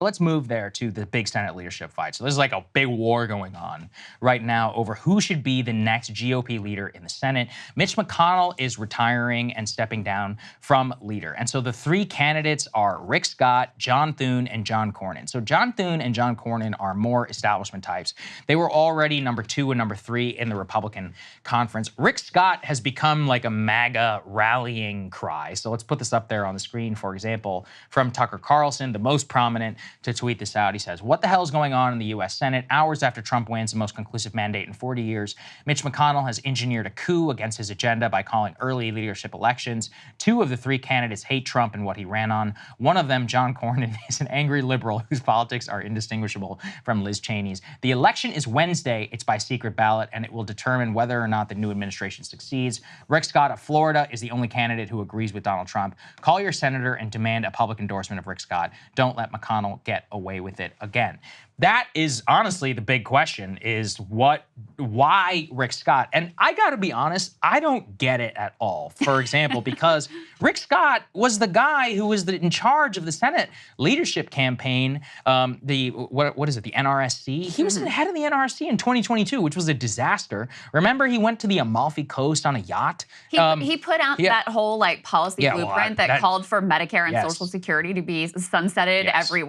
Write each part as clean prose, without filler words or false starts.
Let's move there to the big Senate leadership fight. So there's like a big war going on right now over who should be the next GOP leader in the Senate. Mitch McConnell is retiring and stepping down from leader. And so the three candidates are Rick Scott, John Thune, and John Cornyn. So John Thune and John Cornyn are more establishment types. They were already number 2 and number 3 in the Republican conference. Rick Scott has become like a MAGA rallying cry. So let's put this up there on the screen, for example, from Tucker Carlson, the most prominent to tweet this out. He says, "What the hell is going on in the U.S. Senate? Hours after Trump wins the most conclusive mandate in 40 years, Mitch McConnell has engineered a coup against his agenda by calling early leadership elections. 2 of the 3 candidates hate Trump and what he ran on. One of them, John Cornyn, is an angry liberal whose politics are indistinguishable from Liz Cheney's. The election is Wednesday. It's by secret ballot, and it will determine whether or not the new administration succeeds. Rick Scott of Florida is the only candidate who agrees with Donald Trump. Call your senator and demand a public endorsement of Rick Scott. Don't let McConnell get away with it again." That is honestly the big question, is why Rick Scott? And I gotta be honest, I don't get it at all. For example, because Rick Scott was the guy who was in charge of the Senate leadership campaign, what is it, the NRSC? He was the head of the NRSC in 2022, which was a disaster. Remember, he went to the Amalfi Coast on a yacht? He put out that whole like policy blueprint that called for Medicare and Social Security to be sunsetted every,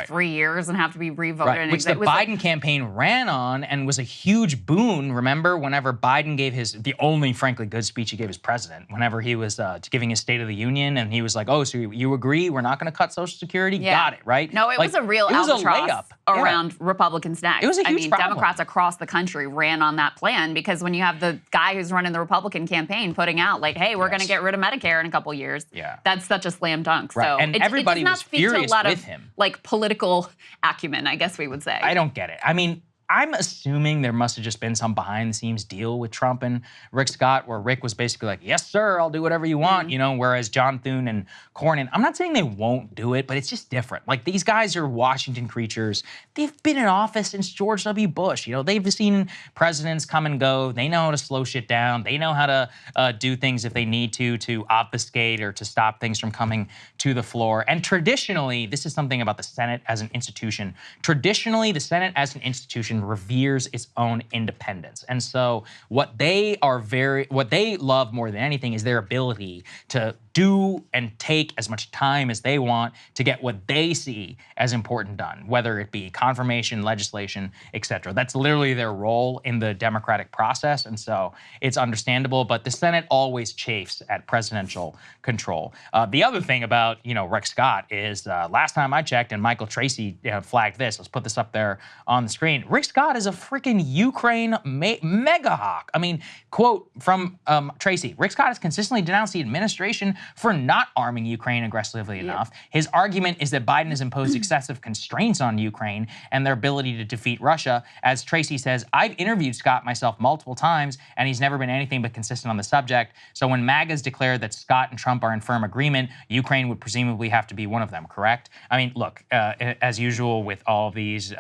3 years and have to be revoted. Which the Biden campaign ran on and was a huge boon. Remember, whenever Biden gave the only, frankly, good speech he gave as president, whenever he was giving his State of the Union, and he was like, "Oh, so you agree we're not going to cut Social Security?" Got it, right? No, it was a real albatross around Republicans' necks. It was a huge problem. Democrats across the country ran on that plan because when you have the guy who's running the Republican campaign putting out like, "Hey, we're going to get rid of Medicare in a couple years," that's such a slam dunk. Right. So and everybody was furious with him. Like political acumen, I guess we would say. I don't get it. I mean, I'm assuming there must have just been some behind-the-scenes deal with Trump and Rick Scott where Rick was basically like, "Yes, sir, I'll do whatever you want," whereas John Thune and Cornyn, I'm not saying they won't do it, but it's just different. Like, these guys are Washington creatures. They've been in office since George W. Bush. They've seen presidents come and go. They know how to slow shit down. They know how to do things if they need to obfuscate or to stop things from coming to the floor. And traditionally, this is something about the Senate as an institution. Traditionally, the Senate as an institution reveres its own independence. And so what they love more than anything is their ability to do and take as much time as they want to get what they see as important done, whether it be confirmation, legislation, etc. That's literally their role in the democratic process, and so it's understandable, but the Senate always chafes at presidential control. The other thing about, Rick Scott is last time I checked, and Michael Tracy flagged this, let's put this up there on the screen, Rick Scott is a freaking Ukraine mega hawk. I mean, quote from Tracy, "Rick Scott has consistently denounced the administration for not arming Ukraine aggressively enough. His argument is that Biden has imposed excessive constraints on Ukraine and their ability to defeat Russia. As Tracy says, I've interviewed Scott myself multiple times, and he's never been anything but consistent on the subject. So when MAGA's declared that Scott and Trump are in firm agreement, Ukraine would presumably have to be one of them, correct?" I mean, look, as usual with all of these,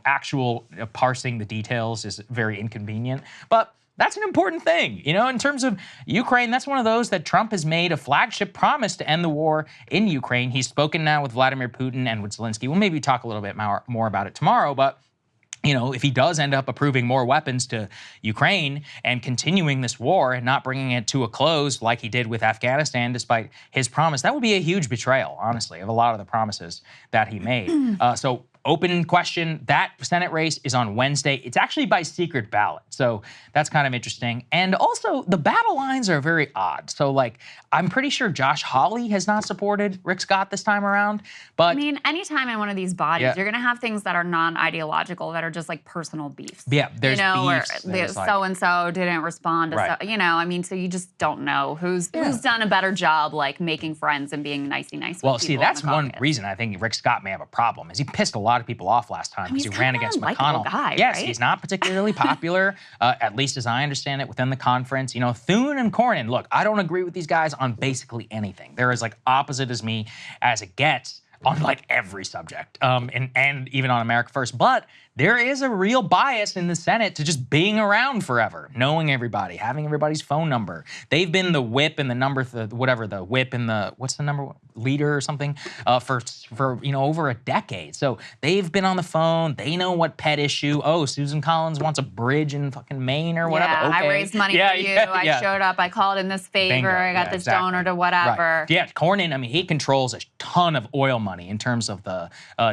actual parsing the details is very inconvenient, but that's an important thing. In terms of Ukraine, that's one of those that Trump has made a flagship promise to end the war in Ukraine. He's spoken now with Vladimir Putin and with Zelensky. We'll maybe talk a little bit more about it tomorrow, but if he does end up approving more weapons to Ukraine and continuing this war and not bringing it to a close like he did with Afghanistan, despite his promise, that would be a huge betrayal, honestly, of a lot of the promises that he made. So open question, that Senate race is on Wednesday. It's actually by secret ballot, so that's kind of interesting. And also, the battle lines are very odd. So, I'm pretty sure Josh Hawley has not supported Rick Scott this time around, but... I mean, anytime in one of these bodies, you're going to have things that are non-ideological, that are just bersonal beefs. Yeah, there's beefs. Where so-and-so didn't respond to so you just don't know who's done a better job, making friends and being nicey nice with people. Well, see, that's one reason I think Rick Scott may have a problem, is he pissed a lot of people off last time because he ran against McConnell. Guy, yes, right? He's not particularly popular, at least as I understand it, within the conference. Thune and Cornyn, look, I don't agree with these guys on basically anything. They're as opposite as me as it gets. on like every subject, and even on America First. But there is a real bias in the Senate to just being around forever, knowing everybody, having everybody's phone number. They've been the whip and the number, whatever, the whip and the, what's the number, leader or something, for over a decade. So they've been on the phone. They know what pet issue. Oh, Susan Collins wants a bridge in fucking Maine or whatever. Yeah, okay. I raised money for you. I showed up. I called in this favor. Bingo. I got this donor to whatever. Right. Yeah, Cornyn, I mean, he controls a ton of oil money in terms of the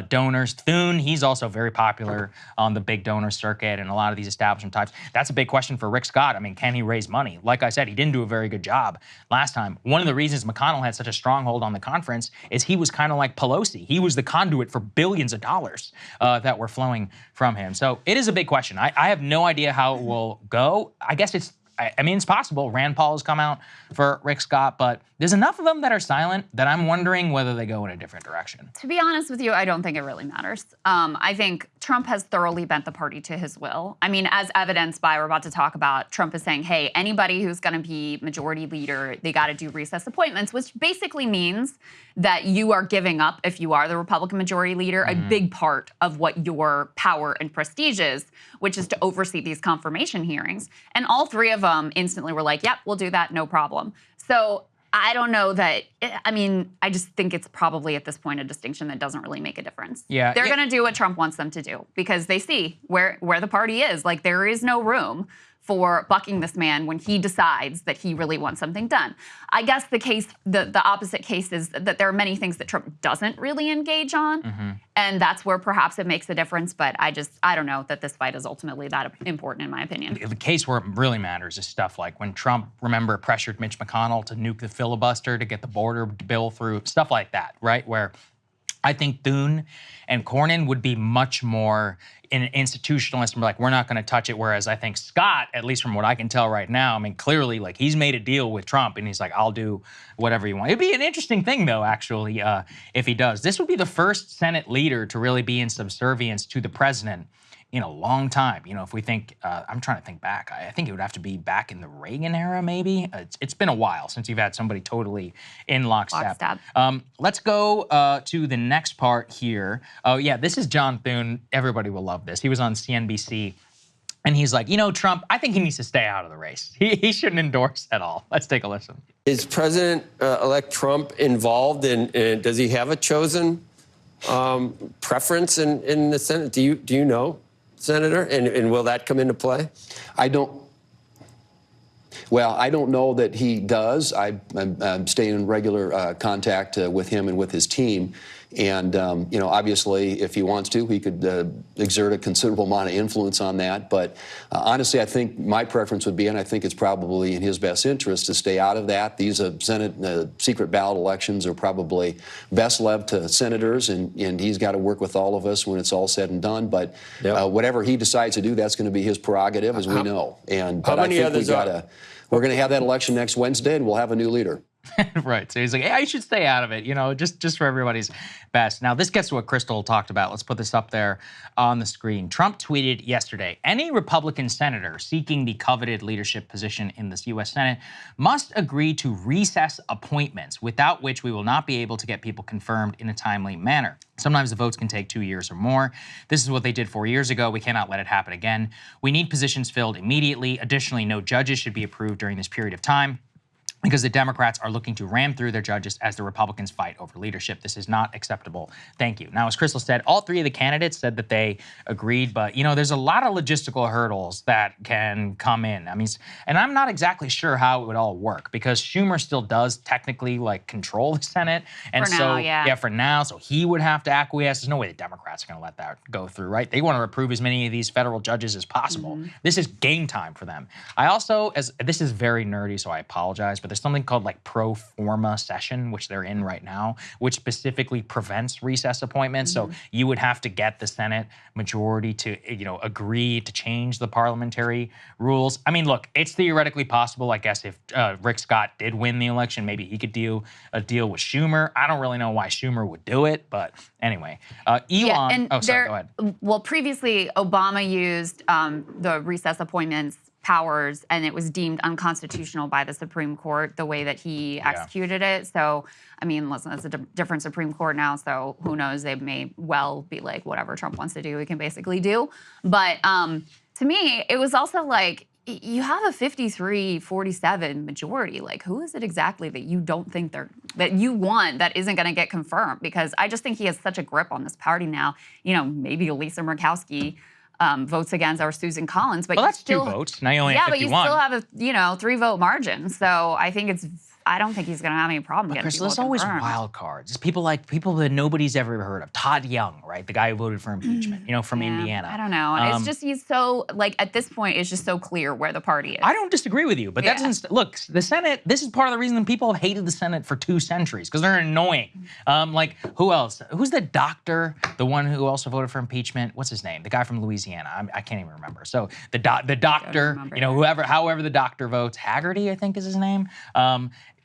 donors. Thune, he's also very popular on the big donor circuit and a lot of these establishment types. That's a big question for Rick Scott. I mean, can he raise money? Like I said, he didn't do a very good job last time. One of the reasons McConnell had such a stronghold on the conference is he was kind of like Pelosi. He was the conduit for billions of dollars that were flowing from him. So it is a big question. I have no idea how it will go. I guess I mean, it's possible. Rand Paul has come out for Rick Scott, but there's enough of them that are silent that I'm wondering whether they go in a different direction. To be honest with you, I don't think it really matters. I think Trump has thoroughly bent the party to his will. I mean, as evidenced by, we're about to talk about, Trump is saying, hey, anybody who's going to be majority leader, they got to do recess appointments, which basically means that you are giving up, if you are the Republican majority leader, a big part of what your power and prestige is, which is to oversee these confirmation hearings. And all three of them instantly were like, yep, we'll do that, no problem. So I don't know that, I mean, I just think it's probably at this point a distinction that doesn't really make a difference. Yeah, They're going to do what Trump wants them to do because they see where the party is. Like, there is no room for bucking this man when he decides that he really wants something done. I guess the opposite case is that there are many things that Trump doesn't really engage on, and that's where perhaps it makes a difference, but I don't know that this fight is ultimately that important in my opinion. The case where it really matters is stuff like when Trump, remember, pressured Mitch McConnell to nuke the filibuster to get the border bill through, stuff like that, right? Where I think Thune and Cornyn would be much more an institutionalist and be like, we're not going to touch it. Whereas I think Scott, at least from what I can tell right now, I mean, clearly, like, he's made a deal with Trump and he's like, I'll do whatever you want. It'd be an interesting thing, though, actually, if he does. This would be the first Senate leader to really be in subservience to the president in a long time. You know, if we think, I'm trying to think back, I think it would have to be back in the Reagan era, maybe. It's been a while since you've had somebody totally in lockstep. Let's go to the next part here. Oh, yeah, this is John Thune. Everybody will love this. He was on CNBC, and he's like, you know, Trump, I think he needs to stay out of the race. He shouldn't endorse at all. Let's take a listen. Is President-elect Trump involved in, does he have a chosen preference in the Senate? Do you know? Senator, and will that come into play? I don't know that he does. I'm staying in regular contact with him and with his team. And, you know, obviously, if he wants to, he could exert a considerable amount of influence on that. But honestly, I think my preference would be, and I think it's probably in his best interest, to stay out of that. These Senate secret ballot elections are probably best left to senators, and he's got to work with all of us when it's all said and done. But whatever he decides to do, that's going to be his prerogative, as we know. But I think we're going to have that election next Wednesday, and we'll have a new leader. Right. So he's like, hey, you should stay out of it, you know, just for everybody's best. Now, this gets to what Krystal talked about. Let's put this up there on the screen. Trump tweeted yesterday, any Republican senator seeking the coveted leadership position in the U.S. Senate must agree to recess appointments, without which we will not be able to get people confirmed in a timely manner. Sometimes the votes can take 2 years or more. This is what they did 4 years ago. We cannot let it happen again. We need positions filled immediately. Additionally, no judges should be approved during this period of time, because the Democrats are looking to ram through their judges as the Republicans fight over leadership. This is not acceptable. Thank you. Now, as Krystal said, all three of the candidates said that they agreed, but, you know, there's a lot of logistical hurdles that can come in. I mean, and I'm not exactly sure how it would all work, because Schumer still does technically, like, control the Senate. And for now, so he would have to acquiesce. There's no way the Democrats are going to let that go through, right? They want to approve as many of these federal judges as possible. This is game time for them. I also, this is very nerdy, so I apologize, but there's something called like pro forma session, which they're in right now, which specifically prevents recess appointments. So you would have to get the Senate majority to, you know, agree to change the parliamentary rules. I mean, look, it's theoretically possible. I guess if Rick Scott did win the election, maybe he could do a deal with Schumer. I don't really know why Schumer would do it, but anyway. Elon, go ahead. Well, previously Obama used the recess appointments powers, and it was deemed unconstitutional by the Supreme Court the way that he executed it. So, I mean, listen, it's a different Supreme Court now, so who knows? They may well be like, whatever Trump wants to do, he can basically do. But to me, it was also like, you have a 53-47 majority. Like, who is it exactly that you don't think that you want that isn't going to get confirmed? Because I just think he has such a grip on this party now. You know, maybe Lisa Murkowski votes against, or Susan Collins, but Well, you that's still, 2 votes. Now you only have 51. but you still have a 3-vote margin. So I think I don't think he's going to have any problem getting people Krystal, there's always confirmed. wild cards. It's people that nobody's ever heard of. Todd Young, right? The guy who voted for impeachment, from Indiana. I don't know. It's just, he's so, like, at this point, it's just so clear where the party is. I don't disagree with you, but that doesn't, look, the Senate, this is part of the reason that people have hated the Senate for 2 centuries, because they're annoying. Like, who else? Who's the doctor, the one who also voted for impeachment? What's his name? The guy from Louisiana. I can't even remember. So the doctor, however the doctor votes, Haggerty, I think is his name.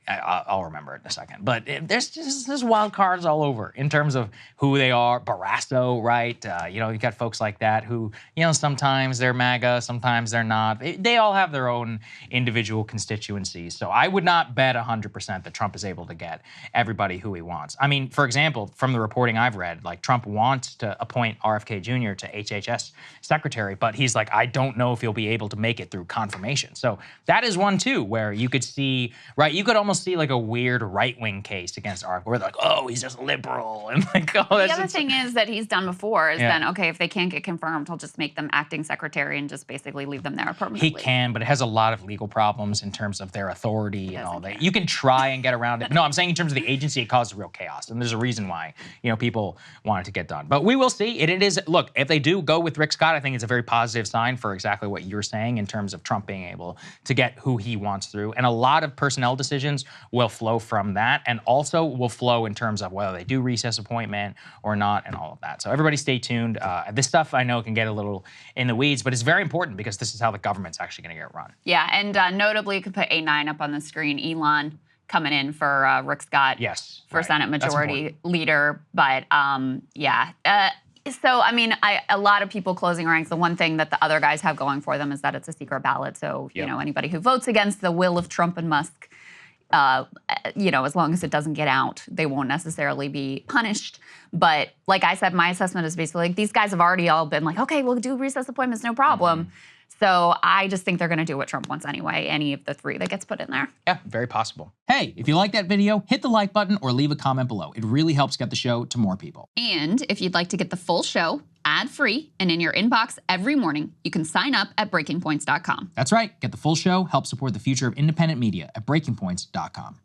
I'll remember it in a second. But there's wild cards all over in terms of who they are. Barrasso, right? You got folks like that who, sometimes they're MAGA, sometimes they're not. They all have their own individual constituencies. So I would not bet 100% that Trump is able to get everybody who he wants. I mean, for example, from the reporting I've read, like Trump wants to appoint RFK Jr. to HHS secretary, but he's like, I don't know if he'll be able to make it through confirmation. So that is one too, where you could see, right? You could almost see like a weird right-wing case against RFK, where they're like, oh, he's just liberal, and like, oh, that's the other thing is that he's done before is then, okay, if they can't get confirmed, he'll just make them acting secretary and just basically leave them there permanently. He can, but it has a lot of legal problems in terms of their authority and all that. You can try and get around it. No, I'm saying in terms of the agency, it causes real chaos, and there's a reason why, people want it to get done. But we will see. It is, look, if they do go with Rick Scott, I think it's a very positive sign for exactly what you're saying in terms of Trump being able to get who he wants through. And a lot of personnel decisions will flow from that, and also will flow in terms of whether they do recess appointment or not, and all of that. So everybody stay tuned. This stuff I know can get a little in the weeds, but it's very important because this is how the government's actually going to get run. Yeah, and notably, you could put A9 up on the screen. Elon coming in for Rick Scott for Senate Majority Leader. But so, I mean, a lot of people closing ranks. The one thing that the other guys have going for them is that it's a secret ballot. So, anybody who votes against the will of Trump and Musk, as long as it doesn't get out, they won't necessarily be punished. But like I said, my assessment is basically like these guys have already all been like, okay, we'll do recess appointments, no problem. So I just think they're going to do what Trump wants anyway, any of the 3 that gets put in there. Yeah, very possible. Hey, if you like that video, hit the like button or leave a comment below. It really helps get the show to more people. And if you'd like to get the full show ad-free and in your inbox every morning, you can sign up at breakingpoints.com. That's right. Get the full show, help support the future of independent media at breakingpoints.com.